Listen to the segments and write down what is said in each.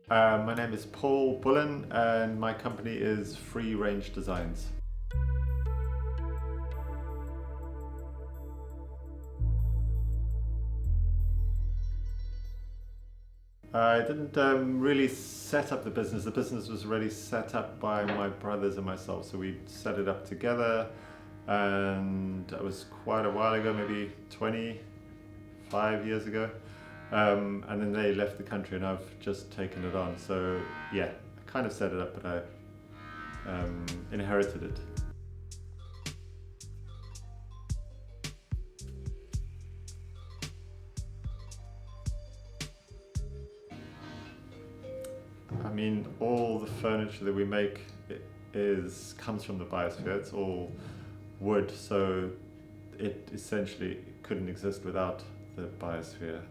My name is Paul Bullen, and my company is Free Range Designs. I didn't really set up the business. The business was already set up by my brothers and myself, so we set it up together, and that was quite a while ago, maybe 25 years ago. And then they left the country, and I've just taken it on. So yeah, I kind of set it up, but I inherited it. I mean, all the furniture that we make comes from the biosphere. It's all wood, so it essentially couldn't exist without the biosphere.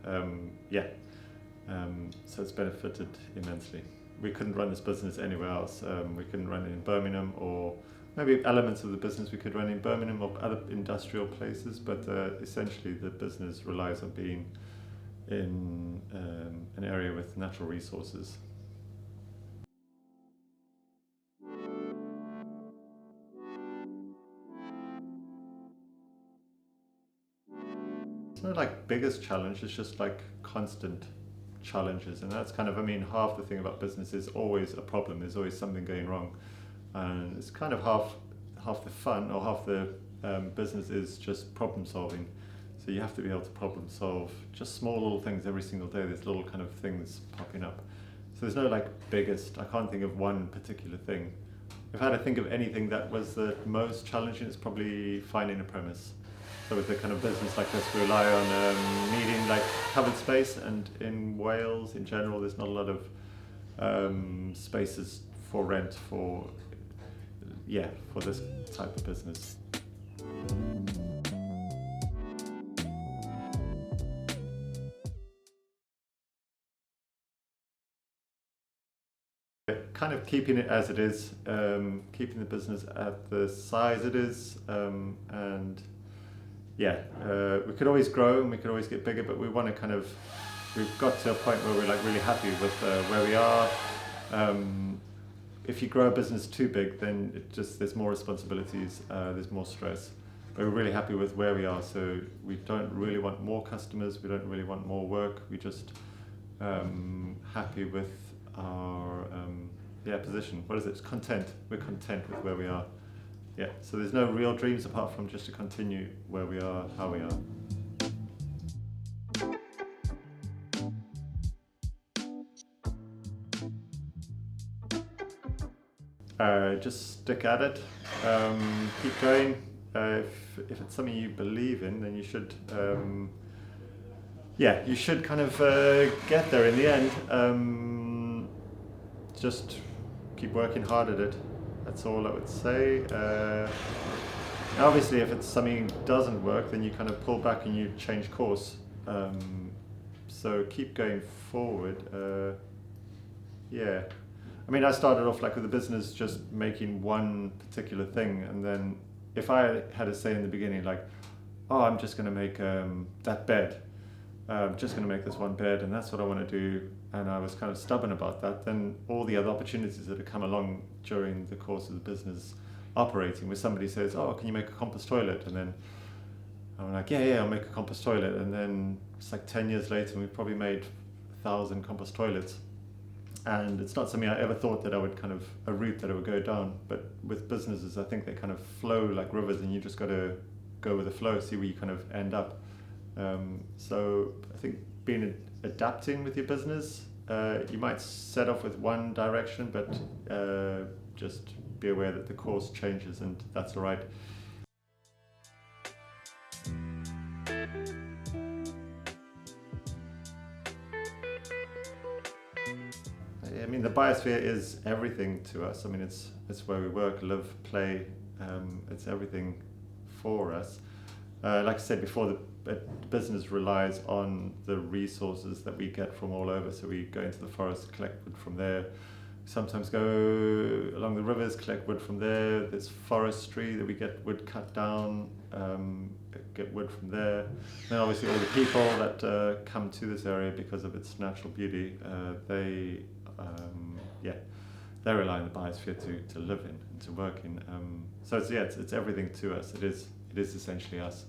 So it's benefited immensely. We couldn't run this business anywhere else. We couldn't run it in Birmingham, or maybe elements of the business we could run in Birmingham or other industrial places, but essentially the business relies on being in an area with natural resources. It's not like biggest challenge, it's just like constant challenges. And that's kind of, I mean, half the thing about business is always a problem, there's always something going wrong. And it's kind of half the fun, or half the business is just problem solving. So you have to be able to problem solve just small little things every single day. There's little kind of things popping up. So there's no like biggest, I can't think of one particular thing. If I had to think of anything that was the most challenging, it's probably finding a premise. So with a kind of business like this, we rely on needing like covered space, and in Wales in general, there's not a lot of spaces for rent for this type of business. Kind of keeping it as it is, keeping the business at the size it is, and we could always grow and we could always get bigger, but we want to we've got to a point where we're like really happy with where we are. If you grow a business too big, then there's more responsibilities, there's more stress. But we're really happy with where we are, so we don't really want more customers, we don't really want more work, we just happy with our position. What is it? It's content. We're content with where we are. Yeah, so there's no real dreams apart from just to continue where we are, how we are. Just stick at it, keep going. If it's something you believe in, then you should kind of get there in the end. Just keep working hard at it. That's all I would say. Obviously, if it's something that doesn't work, then you kind of pull back and you change course. So keep going forward. I mean, I started off like with the business just making one particular thing, and then if I had a say in the beginning, like, oh, I'm just going to make that bed. I'm just going to make this one bed, and that's what I want to do. And I was kind of stubborn about that. Then all the other opportunities that have come along during the course of the business operating, where somebody says, oh, can you make a compost toilet? And then I'm like, yeah, I'll make a compost toilet. And then it's like 10 years later, and we've probably made 1,000 compost toilets. And it's not something I ever thought that I would a route that I would go down. But with businesses, I think they kind of flow like rivers, and you just got to go with the flow, see where you kind of end up. So I think adapting with your business, you might set off with one direction, but just be aware that the course changes, and that's all right. I mean, the biosphere is everything to us. I mean, it's where we work, live, play. It's everything for us. Like I said before, the business relies on the resources that we get from all over. So we go into the forest, collect wood from there. Sometimes go along the rivers, collect wood from there. There's forestry that we get wood cut down, get wood from there. Then obviously all the people that come to this area because of its natural beauty, they yeah, they rely on the biosphere to live in and to work in. So it's everything to us. It is essentially us.